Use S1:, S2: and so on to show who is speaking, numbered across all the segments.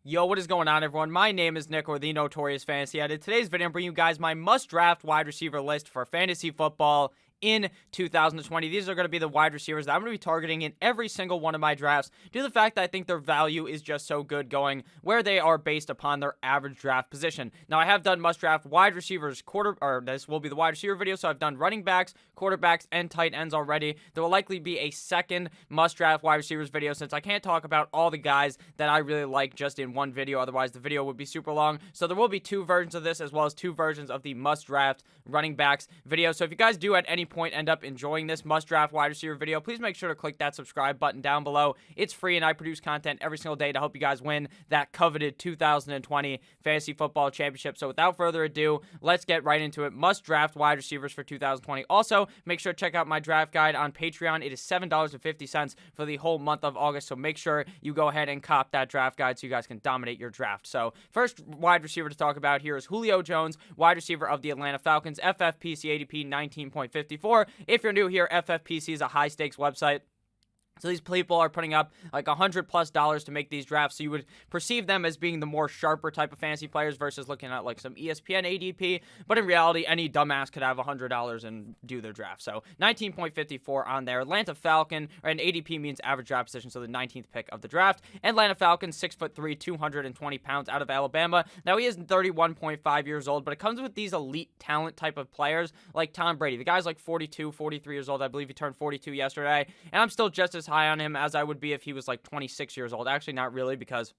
S1: Yo, what is going on, everyone? My name is Nick, or the Notorious Fantasy Edit. Today's video, I'm bringing you guys my must-draft wide receiver list for fantasy football in 2020. These are going to be the wide receivers that I'm going to be targeting in every single one of my drafts due to the fact that I think their value is just so good going where they are based upon their average draft position. Now, I have done must-draft wide receivers, this will be the wide receiver video, so I've done running backs, quarterbacks, and tight ends already. There will likely be a second must-draft wide receivers video since I can't talk about all the guys that I really like just in one video, otherwise the video would be super long. So there will be two versions of this as well as two versions of the must-draft running backs video. So if you guys do at any point end up enjoying this must-draft wide receiver video, please make sure to click that subscribe button down below. It's free and I produce content every single day to help you guys win that coveted 2020 Fantasy Football Championship. So without further ado, let's get right into it. Must-draft wide receivers for 2020. Also, make sure to check out my draft guide on Patreon. It is $7.50 for the whole month of August, so make sure you go ahead and cop that draft guide so you guys can dominate your draft. So first wide receiver to talk about here is Julio Jones, wide receiver of the Atlanta Falcons, FFPC ADP 19.54. If you're new here, FFPC is a high-stakes website. So these people are putting up like $100+ to make these drafts. So you would perceive them as being the more sharper type of fantasy players versus looking at like some ESPN ADP. But in reality, any dumbass could have $100 and do their draft. So 19.54 on there. Atlanta Falcon, and ADP means average draft position, so the 19th pick of the draft. Atlanta Falcon, 6'3", 220 pounds out of Alabama. Now he is 31.5 years old, but it comes with these elite talent type of players like Tom Brady. The guy's like 42, 43 years old. I believe he turned 42 yesterday. And I'm still just as high on him as I would be if he was like 26 years old. Actually, not really, because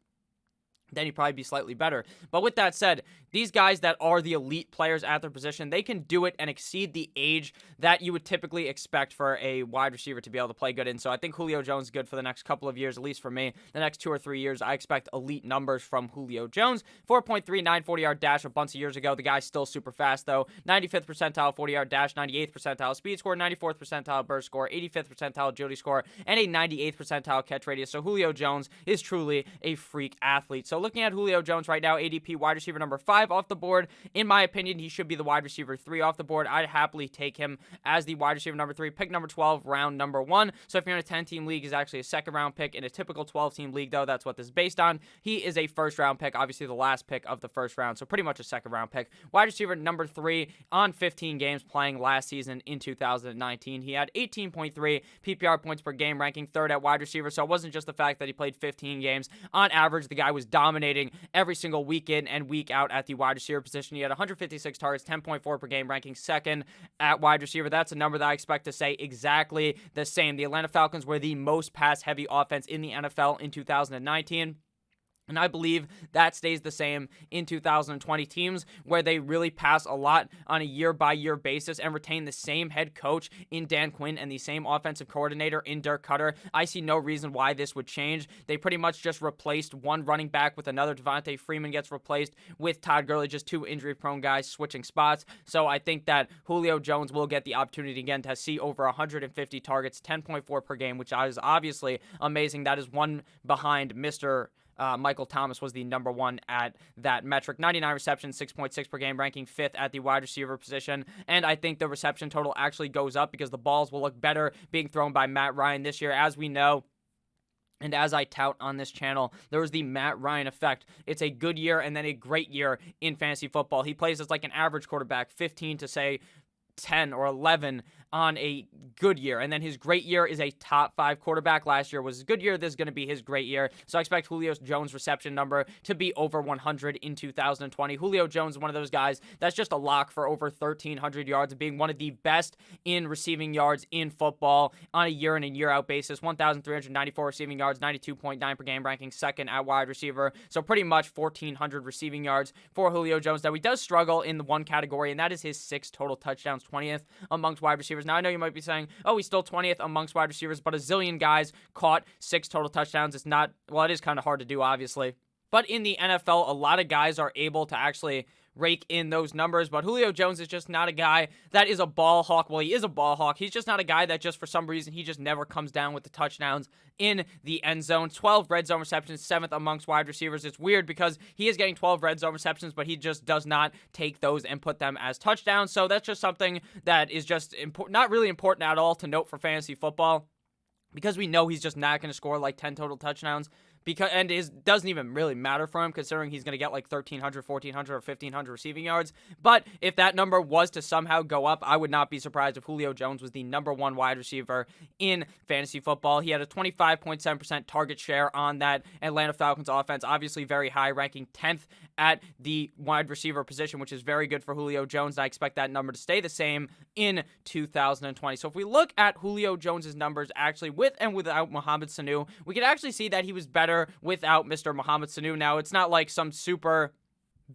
S1: then he'd probably be slightly better. But with that said, these guys that are the elite players at their position, they can do it and exceed the age that you would typically expect for a wide receiver to be able to play good in. So I think Julio Jones is good for the next couple of years, at least for me. The next 2 or 3 years, I expect elite numbers from Julio Jones. 4.39 40-yard dash a bunch of years ago. The guy's still super fast, though. 95th percentile 40-yard dash, 98th percentile speed score, 94th percentile burst score, 85th percentile agility score, and a 98th percentile catch radius. So Julio Jones is truly a freak athlete. So looking at Julio Jones right now, ADP wide receiver number 5 off the board. In my opinion, he should be the wide receiver 3 off the board. I'd happily take him as the wide receiver number 3, pick number 12, round number 1. So if you're in a 10-team league, he's actually a second-round pick. In a typical 12-team league, though, that's what this is based on. He is a first-round pick, obviously the last pick of the first round, so pretty much a second-round pick. Wide receiver number 3 on 15 games playing last season in 2019. He had 18.3 PPR points per game, ranking 3rd at wide receiver, so it wasn't just the fact that he played 15 games. On average, the guy was dominating every single week in and week out at the wide receiver position. He had 156 targets, 10.4 per game, ranking 2nd at wide receiver. That's a number that I expect to say exactly the same. The Atlanta Falcons were the most pass-heavy offense in the NFL in 2019. And I believe that stays the same in 2020. Teams where they really pass a lot on a year-by-year basis and retain the same head coach in Dan Quinn and the same offensive coordinator in Dirk Cutter. I see no reason why this would change. They pretty much just replaced one running back with another. Devontae Freeman gets replaced with Todd Gurley, just 2 injury-prone guys switching spots. So I think that Julio Jones will get the opportunity again to see over 150 targets, 10.4 per game, which is obviously amazing. That is one behind Mr. Michael Thomas was the number 1 at that metric. 99 receptions, 6.6 per game, ranking 5th at the wide receiver position. And I think the reception total actually goes up because the balls will look better being thrown by Matt Ryan this year. As we know, and as I tout on this channel, there was the Matt Ryan effect. It's a good year and then a great year in fantasy football. He plays as like an average quarterback, 15 to say 10 or 11 on a good year, and then his great year is a top 5 quarterback. Last year was his good year. This is going to be his great year. So I expect Julio Jones' reception number to be over 100 in 2020. Julio Jones is one of those guys that's just a lock for over 1,300 yards, being one of the best in receiving yards in football on a year in and year out basis. 1,394 receiving yards, 92.9 per game, ranking 2nd at wide receiver. So pretty much 1,400 receiving yards for Julio Jones. Now he does struggle in the one category, and that is his 6 total touchdowns, 20th amongst wide receivers. Now, I know you might be saying, oh, he's still 20th amongst wide receivers, but a zillion guys caught 6 total touchdowns. It's not, well, it is kind of hard to do, obviously. But in the NFL, a lot of guys are able to actually rake in those numbers, but Julio Jones is just not a guy that is a ball hawk. Well, he is a ball hawk. He's just not a guy that just for some reason, he just never comes down with the touchdowns in the end zone. 12 red zone receptions, 7th amongst wide receivers. It's weird because he is getting 12 red zone receptions, but he just does not take those and put them as touchdowns. So that's just something that is just not really important at all to note for fantasy football, because we know he's just not going to score like 10 total touchdowns. and doesn't even really matter for him considering he's going to get like 1,300, 1,400, or 1,500 receiving yards. But if that number was to somehow go up, I would not be surprised if Julio Jones was the number one wide receiver in fantasy football. He had a 25.7% target share on that Atlanta Falcons offense, obviously very high, ranking 10th at the wide receiver position, which is very good for Julio Jones. And I expect that number to stay the same in 2020. So if we look at Julio Jones's numbers actually with and without Mohamed Sanu, we can actually see that he was better without Mr. Mohamed Sanu. Now, it's not like some super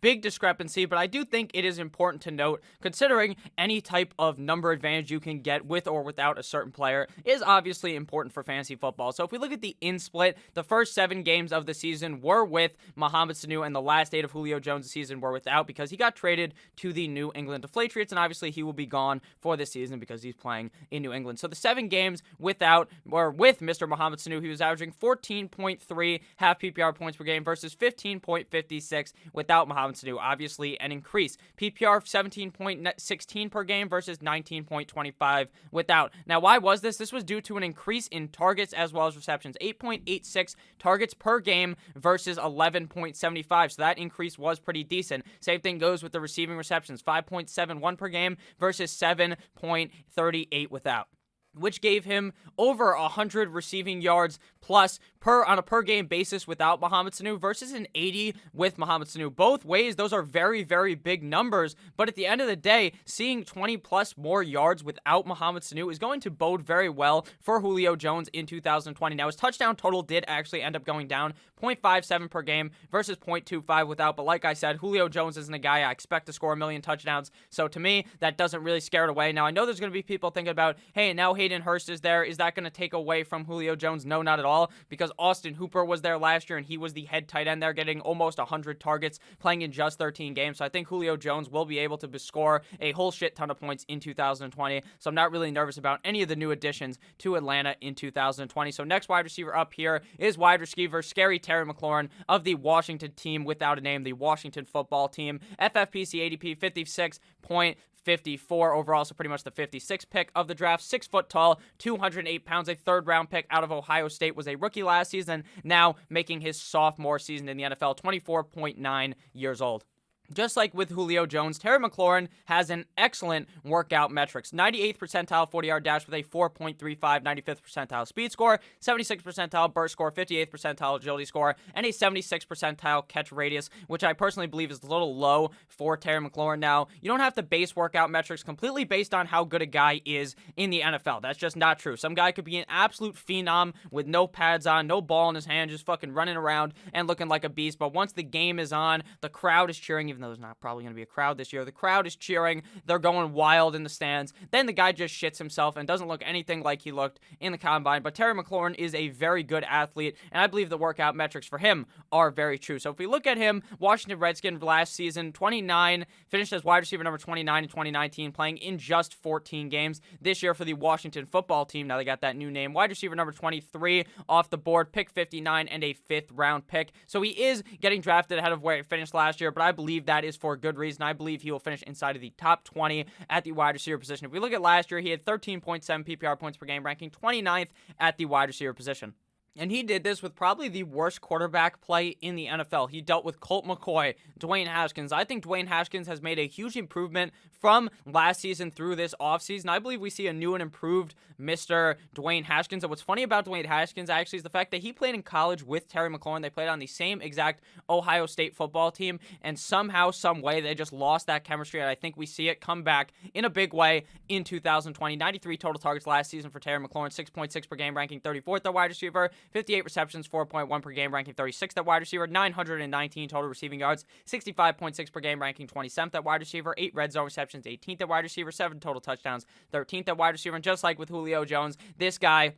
S1: big discrepancy, but I do think it is important to note, considering any type of number advantage you can get with or without a certain player is obviously important for fantasy football. So if we look at the in-split, the first 7 games of the season were with Mohamed Sanu, and the last 8 of Julio Jones' season were without because he got traded to the New England Patriots, and obviously he will be gone for this season because he's playing in New England. So the 7 games with Mr. Mohamed Sanu, he was averaging 14.3 half PPR points per game versus 15.56 without Mohamed Sanu, obviously an increase. PPR 17.16 per game versus 19.25 without. Now, why was this? This was due to an increase in targets as well as receptions. 8.86 targets per game versus 11.75. So that increase was pretty decent. Same thing goes with the receiving receptions. 5.71 per game versus 7.38 without, which gave him over 100 receiving yards plus on a per game basis without Mohamed Sanu versus an 80 with Mohamed Sanu. Both ways, those are very, very big numbers, but at the end of the day, seeing 20 plus more yards without Mohamed Sanu is going to bode very well for Julio Jones in 2020. Now, his touchdown total did actually end up going down 0.57 per game versus 0.25 without, but like I said, Julio Jones isn't a guy I expect to score a million touchdowns, so to me, that doesn't really scare it away. Now, I know there's going to be people thinking about, hey, now Hayden Hurst is there. Is that going to take away from Julio Jones? No, not at all, because Austin Hooper was there last year, and he was the head tight end there, getting almost 100 targets, playing in just 13 games. So I think Julio Jones will be able to score a whole shit ton of points in 2020. So I'm not really nervous about any of the new additions to Atlanta in 2020. So next wide receiver up here is wide receiver Scary Terry McLaurin of the Washington team without a name, the Washington football team. FFPC ADP 56.54 overall, so pretty much the 56th pick of the draft. 6 foot tall, 208 pounds, a 3rd round pick out of Ohio State, was a rookie last season, now making his sophomore season in the NFL, 24.9 years old. Just like with Julio Jones, Terry McLaurin has an excellent workout metrics. 98th percentile 40-yard dash with a 4.35, 95th percentile speed score, 76th percentile burst score, 58th percentile agility score, and a 76th percentile catch radius, which I personally believe is a little low for Terry McLaurin. Now, you don't have to base workout metrics completely based on how good a guy is in the NFL. That's just not true. Some guy could be an absolute phenom with no pads on, no ball in his hand, just fucking running around and looking like a beast. But once the game is on, the crowd is cheering, even though there's not probably going to be a crowd this year. The crowd is cheering. They're going wild in the stands. Then the guy just shits himself and doesn't look anything like he looked in the combine. But Terry McLaurin is a very good athlete, and I believe the workout metrics for him are very true. So if we look at him, Washington Redskins last season, 29, finished as wide receiver number 29 in 2019, playing in just 14 games. This year for the Washington football team, now they got that new name, wide receiver number 23 off the board, pick 59, and a 5th round pick. So he is getting drafted ahead of where he finished last year, but I believe that is for a good reason. I believe he will finish inside of the top 20 at the wide receiver position. If we look at last year, he had 13.7 PPR points per game, ranking 29th at the wide receiver position. And he did this with probably the worst quarterback play in the NFL. He dealt with Colt McCoy, Dwayne Haskins. I think Dwayne Haskins has made a huge improvement from last season through this offseason. I believe we see a new and improved Mr. Dwayne Haskins. And what's funny about Dwayne Haskins actually is the fact that he played in college with Terry McLaurin. They played on the same exact Ohio State football team. And somehow, some way, they just lost that chemistry. And I think we see it come back in a big way in 2020. 93 total targets last season for Terry McLaurin. 6.6 per game, ranking 34th at wide receiver. 58 receptions, 4.1 per game, ranking 36th at wide receiver. 919 total receiving yards, 65.6 per game, ranking 27th at wide receiver. 8 red zone receptions, 18th at wide receiver. 7 total touchdowns, 13th at wide receiver. And just like with Julio Jones, this guy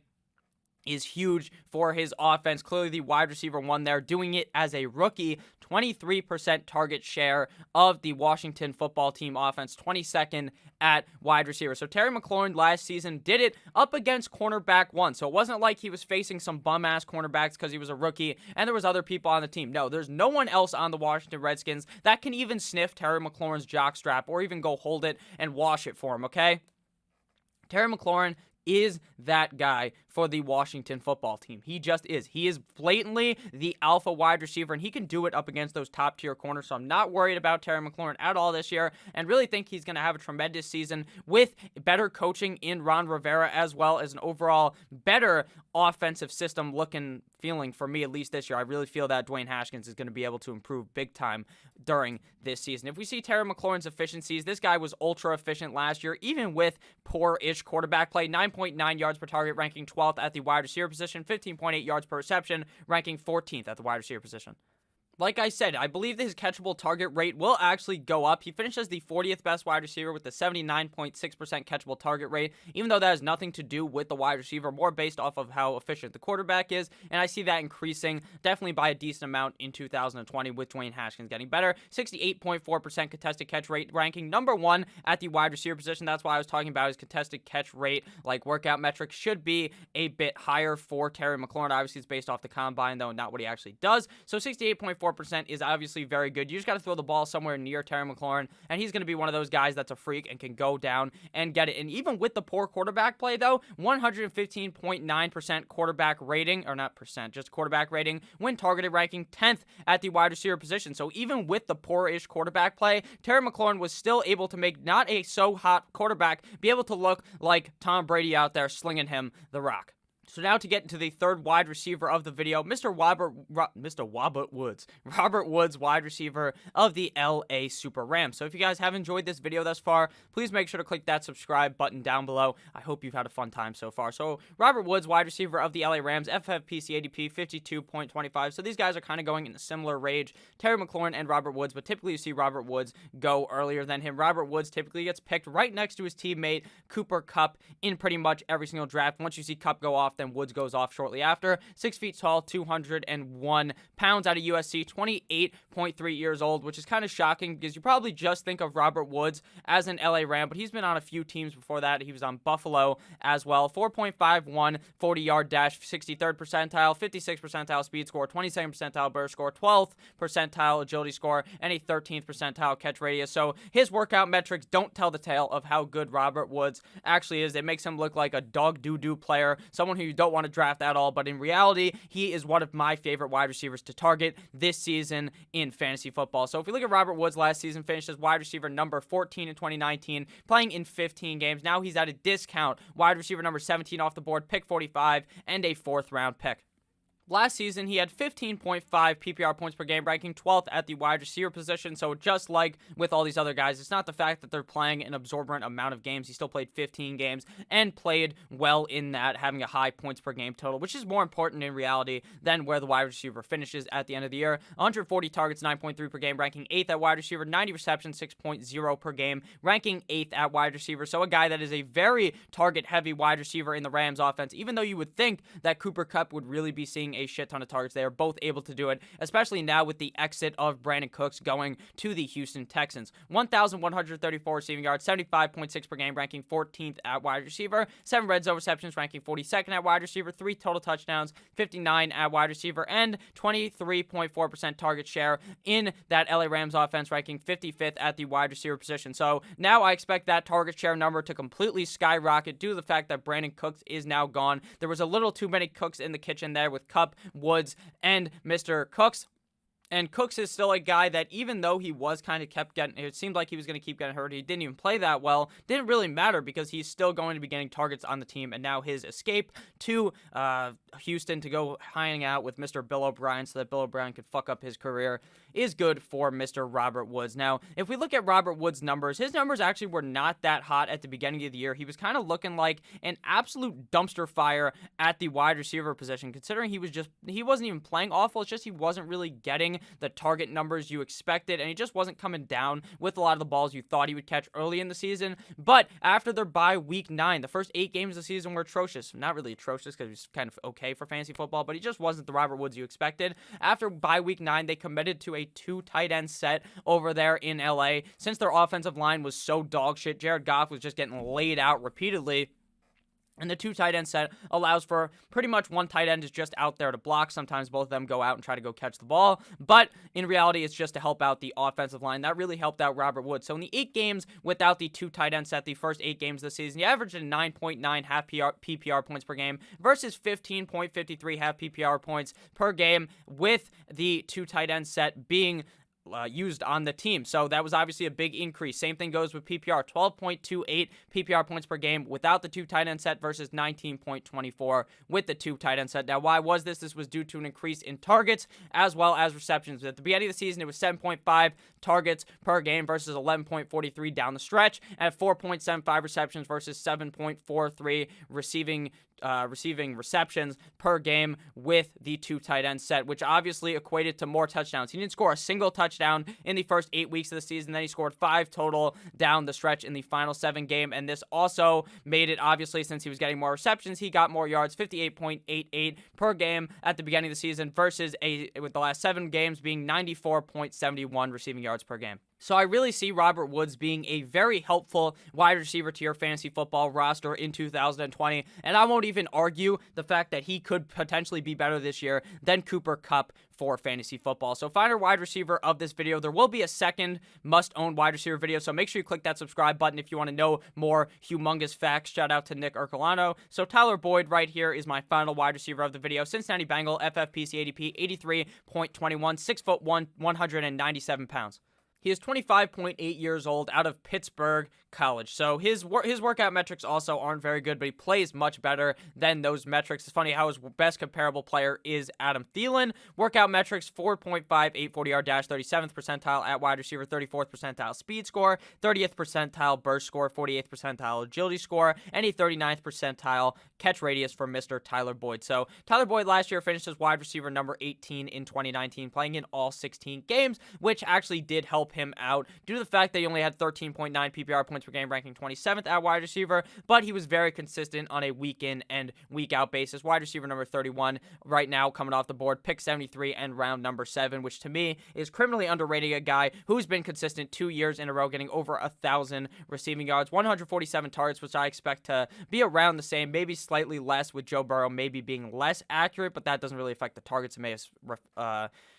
S1: is huge for his offense. Clearly the wide receiver one there, doing it as a rookie. 23% target share of the Washington football team offense, 22nd at wide receiver. So Terry McLaurin last season did it up against cornerback one. So it wasn't like he was facing some bum-ass cornerbacks because he was a rookie and there was other people on the team. No, there's no one else on the Washington Redskins that can even sniff Terry McLaurin's jockstrap or even go hold it and wash it for him, okay? Terry McLaurin is that guy for the Washington football team. He just is. He is blatantly the alpha wide receiver, and he can do it up against those top-tier corners, so I'm not worried about Terry McLaurin at all this year, and really think he's going to have a tremendous season with better coaching in Ron Rivera, as well as an overall better offensive system looking, feeling for me, at least this year. I really feel that Dwayne Haskins is going to be able to improve big time during this season. If we see Terry McLaurin's efficiencies, this guy was ultra efficient last year, even with poor-ish quarterback play. 9.9 yards per target, ranking 12th at the wide receiver position, 15.8 yards per reception, ranking 14th at the wide receiver position. Like I said, I believe that his catchable target rate will actually go up. He finished as the 40th best wide receiver with a 79.6% catchable target rate, even though that has nothing to do with the wide receiver, more based off of how efficient the quarterback is, and I see that increasing definitely by a decent amount in 2020 with Dwayne Haskins getting better. 68.4% contested catch rate, ranking number 1 at the wide receiver position. That's why I was talking about his contested catch rate, like workout metrics, should be a bit higher for Terry McLaurin. Obviously, it's based off the combine, though, not what he actually does. So 68.4% is obviously very good. You just got to throw the ball somewhere near Terry McLaurin, and he's going to be one of those guys that's a freak and can go down and get it. And even with the poor quarterback play, though, 115.9% quarterback rating, or not percent, just quarterback rating, when targeted, ranking 10th at the wide receiver position. So even with the poor-ish quarterback play, Terry McLaurin was still able to make not a so-hot quarterback be able to look like Tom Brady out there slinging him the rock. So now to get into the third wide receiver of the video, Mr. Robert Woods. Robert Woods, wide receiver of the LA Super Rams. So if you guys have enjoyed this video thus far, please make sure to click that subscribe button down below. I hope you've had a fun time so far. So Robert Woods, wide receiver of the LA Rams, FFPC ADP 52.25. So these guys are kind of going in a similar range, Terry McLaurin and Robert Woods, but typically you see Robert Woods go earlier than him. Robert Woods typically gets picked right next to his teammate Cooper Kupp in pretty much every single draft. Once you see Kupp go off, then Woods goes off shortly after. 6 feet tall, 201 pounds, out of USC, 28.3 years old, which is kind of shocking because you probably just think of Robert Woods as an LA Ram, but he's been on a few teams before that. He was on Buffalo as well. 4.51 40-yard dash, 63rd percentile, 56th percentile speed score, 22nd percentile burst score, 12th percentile agility score, and a 13th percentile catch radius. So his workout metrics don't tell the tale of how good Robert Woods actually is. It makes him look like a dog doo-doo player, someone who you don't want to draft at all, but in reality, he is one of my favorite wide receivers to target this season in fantasy football. So if we look at Robert Woods last season, finished as wide receiver number 14 in 2019, playing in 15 games. Now he's at a discount, wide receiver number 17 off the board, pick 45, and a 4th round pick. Last season, he had 15.5 PPR points per game, ranking 12th at the wide receiver position. So just like with all these other guys, it's not the fact that they're playing an absorbent amount of games. He still played 15 games and played well in that, having a high points per game total, which is more important in reality than where the wide receiver finishes at the end of the year. 140 targets, 9.3 per game, ranking 8th at wide receiver. 90 receptions, 6.0 per game, ranking 8th at wide receiver. So a guy that is a very target-heavy wide receiver in the Rams offense, even though you would think that Cooper Kupp would really be seeing a shit ton of targets. They are both able to do it, especially now with the exit of Brandon Cooks going to the Houston Texans. 1,134 receiving yards, 75.6 per game, ranking 14th at wide receiver. 7 red zone receptions, ranking 42nd at wide receiver. 3 total touchdowns, 59 at wide receiver, and 23.4% target share in that LA Rams offense, ranking 55th at the wide receiver position. So now I expect that target share number to completely skyrocket due to the fact that Brandon Cooks is now gone. There was a little too many cooks in the kitchen there with Kupp, Woods, and Mr. Cooks. And Cooks is still a guy that, even though he was kind of kept getting, it seemed like he was going to keep getting hurt, he didn't even play that well, didn't really matter because he's still going to be getting targets on the team. And now his escape to Houston to go hanging out with Mr. Bill O'Brien so that Bill O'Brien could fuck up his career is good for Mr. Robert Woods. Now, if we look at Robert Woods' numbers, his numbers actually were not that hot at the beginning of the year. He was kind of looking like an absolute dumpster fire at the wide receiver position, considering he wasn't even playing awful. It's just he wasn't really getting the target numbers you expected, and he just wasn't coming down with a lot of the balls you thought he would catch early in the season. But after their bye week 9, the first 8 games of the season were atrocious. Not really atrocious because he was kind of okay for fantasy football, but he just wasn't the Robert Woods you expected. After bye week 9, they committed to a 2 tight end set over there in LA. Since their offensive line was so dog shit, Jared Goff was just getting laid out repeatedly. And the two tight end set allows for pretty much one tight end is just out there to block. Sometimes both of them go out and try to go catch the ball. But in reality, it's just to help out the offensive line. That really helped out Robert Woods. So in the 8 games without the two tight end set, the first 8 games of the season, he averaged a 9.9 half PPR points per game versus 15.53 half PPR points per game with the two tight end set being used on the team. So that was obviously a big increase. Same thing goes with PPR, 12.28 PPR points per game without the two tight end set versus 19.24 with the two tight end set. Now, why was this? This was due to an increase in targets as well as receptions. At the beginning of the season, it was 7.5 targets per game versus 11.43 down the stretch, and 4.75 receptions versus 7.43 receiving receptions per game with the two tight end set, which obviously equated to more touchdowns. He didn't score a single touchdown in the first 8 weeks of the season. Then he scored 5 total down the stretch in the final 7 game. And this also made it, obviously, since he was getting more receptions, he got more yards, 58.88 per game at the beginning of the season versus with the last 7 games being 94.71 receiving yards per game. So I really see Robert Woods being a very helpful wide receiver to your fantasy football roster in 2020. And I won't even argue the fact that he could potentially be better this year than Cooper Kupp for fantasy football. So find our wide receiver of this video. There will be a second must-own wide receiver video, so make sure you click that subscribe button if you want to know more humongous facts. Shout out to Nick Ercolano. So Tyler Boyd right here is my final wide receiver of the video. Cincinnati Bengal, FFPC ADP 83.21, 6'1", 197 pounds. He is 25.8 years old out of Pittsburgh College. So his workout metrics also aren't very good, but he plays much better than those metrics. It's funny how his best comparable player is Adam Thielen. Workout metrics, 4.5, 840-yard dash, 37th percentile at wide receiver, 34th percentile speed score, 30th percentile burst score, 48th percentile agility score, and a 39th percentile catch radius for Mr. Tyler Boyd. So Tyler Boyd last year finished as wide receiver number 18 in 2019, playing in all 16 games, which actually did help him out due to the fact that he only had 13.9 PPR points per game, ranking 27th at wide receiver, but he was very consistent on a week in and week out basis. Wide receiver number 31 right now coming off the board, pick 73 and round number 7, which to me is criminally underrating a guy who's been consistent 2 years in a row, getting over 1,000 receiving yards, 147 targets, which I expect to be around the same, maybe slightly less with Joe Burrow maybe being less accurate, but that doesn't really affect the targets. It may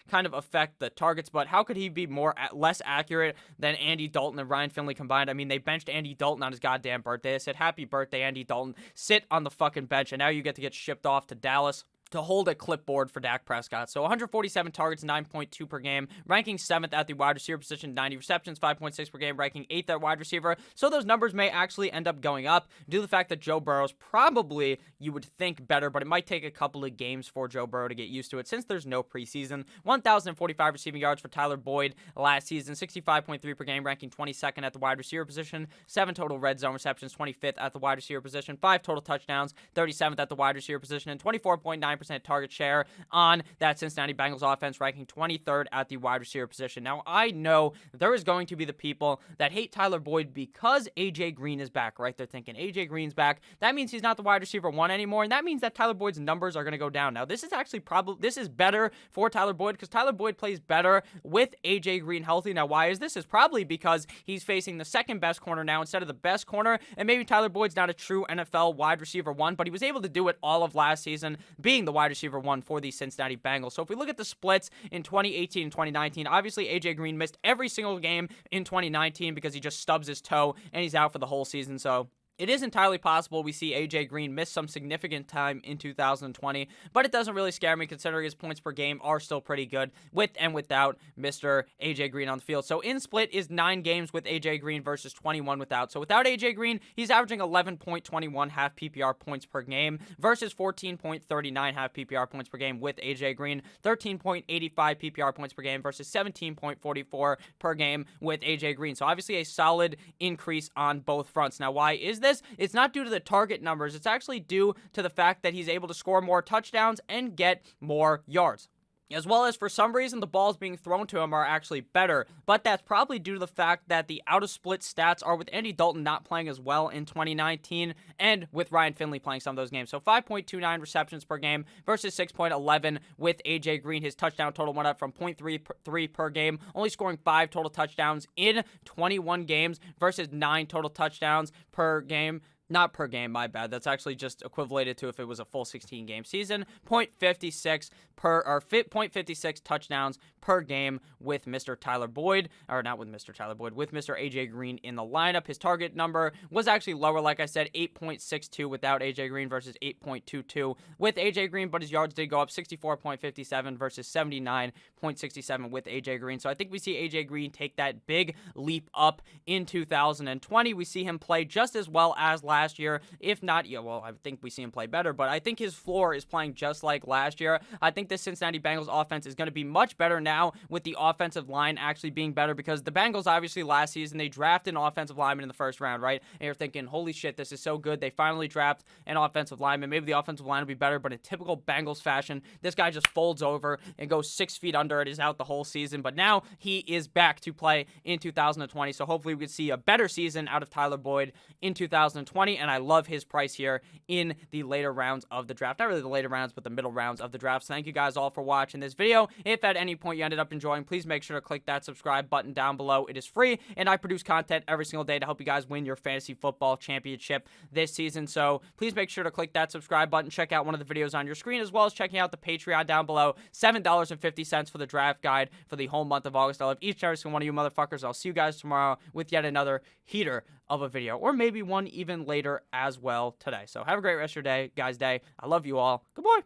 S1: kind of affect the targets, but how could he be less accurate than Andy Dalton and Ryan Finley combined? I mean, they benched Andy Dalton on his goddamn birthday. They said, happy birthday, Andy Dalton. Sit on the fucking bench, and now you get to get shipped off to Dallas to hold a clipboard for Dak Prescott. So 147 targets, 9.2 per game, ranking 7th at the wide receiver position, 90 receptions, 5.6 per game, ranking 8th at wide receiver. So those numbers may actually end up going up due to the fact that Joe Burrow's probably, you would think, better, but it might take a couple of games for Joe Burrow to get used to it since there's no preseason. 1,045 receiving yards for Tyler Boyd last season, 65.3 per game, ranking 22nd at the wide receiver position, 7 total red zone receptions, 25th at the wide receiver position, 5 total touchdowns, 37th at the wide receiver position, and 24.9% target share on that Cincinnati Bengals offense, ranking 23rd at the wide receiver position. Now, I know there is going to be the people that hate Tyler Boyd because A.J. Green is back, right? They're thinking A.J. Green's back. That means he's not the wide receiver 1 anymore, and that means that Tyler Boyd's numbers are going to go down. Now, this is actually this is better for Tyler Boyd because Tyler Boyd plays better with A.J. Green healthy. Now, why is this? It's probably because he's facing the second best corner now instead of the best corner, and maybe Tyler Boyd's not a true NFL wide receiver 1, but he was able to do it all of last season, being the wide receiver 1 for the Cincinnati Bengals. So if we look at the splits in 2018 and 2019, obviously A.J. Green missed every single game in 2019 because he just stubs his toe and he's out for the whole season. So it is entirely possible we see A.J. Green miss some significant time in 2020, but it doesn't really scare me considering his points per game are still pretty good with and without Mr. A.J. Green on the field. So in split is 9 games with A.J. Green versus 21 without. So without A.J. Green, he's averaging 11.21 half PPR points per game versus 14.39 half PPR points per game with A.J. Green, 13.85 PPR points per game versus 17.44 per game with A.J. Green. So obviously a solid increase on both fronts. Now, why is this? It's not due to the target numbers. It's actually due to the fact that he's able to score more touchdowns and get more yards. As well as, for some reason, the balls being thrown to him are actually better. But that's probably due to the fact that the out-of-split stats are with Andy Dalton not playing as well in 2019 and with Ryan Finley playing some of those games. So 5.29 receptions per game versus 6.11 with A.J. Green. His touchdown total went up from 0.33 per game, only scoring 5 total touchdowns in 21 games versus 9 total touchdowns per game Not per game, my bad. That's actually just equated to if it was a full 16 game season. 0.56 0.56 touchdowns per game with Mr. Tyler Boyd, or not with Mr. Tyler Boyd, with Mr. AJ Green in the lineup. His target number was actually lower, like I said, 8.62 without AJ Green versus 8.22 with AJ Green, but his yards did go up 64.57 versus 79.67 with AJ Green. So I think we see AJ Green take that big leap up in 2020. We see him play just as well as last year, if not, well, I think we see him play better, but I think his floor is playing just like last year. I think the Cincinnati Bengals offense is going to be much better now with the offensive line actually being better, because the Bengals obviously last season, they drafted an offensive lineman in the first round, right? And you're thinking, holy shit, this is so good. They finally draft an offensive lineman. Maybe the offensive line will be better, but in typical Bengals fashion, this guy just folds over and goes 6 feet under it, is out the whole season. But now he is back to play in 2020. So hopefully we could see a better season out of Tyler Boyd in 2020. And I love his price here in the later rounds of the draft. Not really the later rounds, but the middle rounds of the draft. So thank you guys all for watching this video. If at any point you ended up enjoying, please make sure to click that subscribe button down below. It is free, and I produce content every single day to help you guys win your fantasy football championship this season. So please make sure to click that subscribe button. Check out one of the videos on your screen, as well as checking out the Patreon down below. $7.50 for the draft guide for the whole month of August. I love each and every single one of you motherfuckers. I'll see you guys tomorrow with yet another heater of a video, or maybe one even later as well today. So have a great rest of your day, guys. I love you all. Good boy.